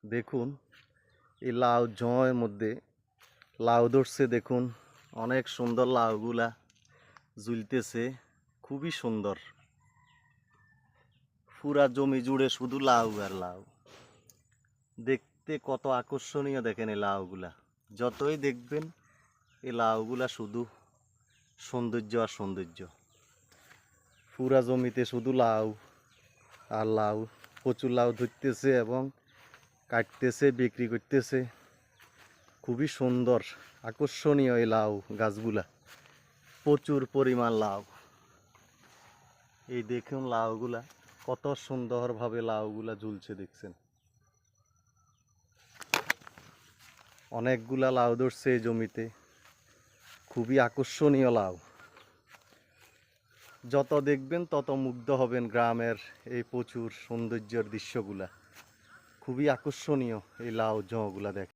দেখুন এই লাউ জয়ের মধ্যে লাউ ধরছে। দেখুন অনেক সুন্দর লাউগুলা ঝুলতেছে, খুবই সুন্দর। পুরা জমি জুড়ে শুধু লাউ আর লাউ, দেখতে কত আকর্ষণীয়। দেখেন এই লাউগুলা, যতই দেখবেন এই লাউগুলা শুধু সৌন্দর্য আর সৌন্দর্য। পুরা জমিতে শুধু লাউ আর লাউ, প্রচুর লাউ ধরতেছে এবং কাটতেছে, বিক্রি করতেছে। খুবই সুন্দর আকর্ষণীয় এই লাউ গাছগুলা, প্রচুর পরিমাণ লাউ। এই দেখুন লাউগুলা কত সুন্দরভাবে লাউগুলা ঝুলছে, দেখছেন। অনেকগুলা লাউ ধরছে এই জমিতে, খুবই আকর্ষণীয় লাউ। যত দেখবেন তত মুগ্ধ হবেন গ্রামের এই প্রচুর সৌন্দর্যের দৃশ্যগুলা। খুবই আকর্ষণীয় এই লাউ জগুলা দেখেন।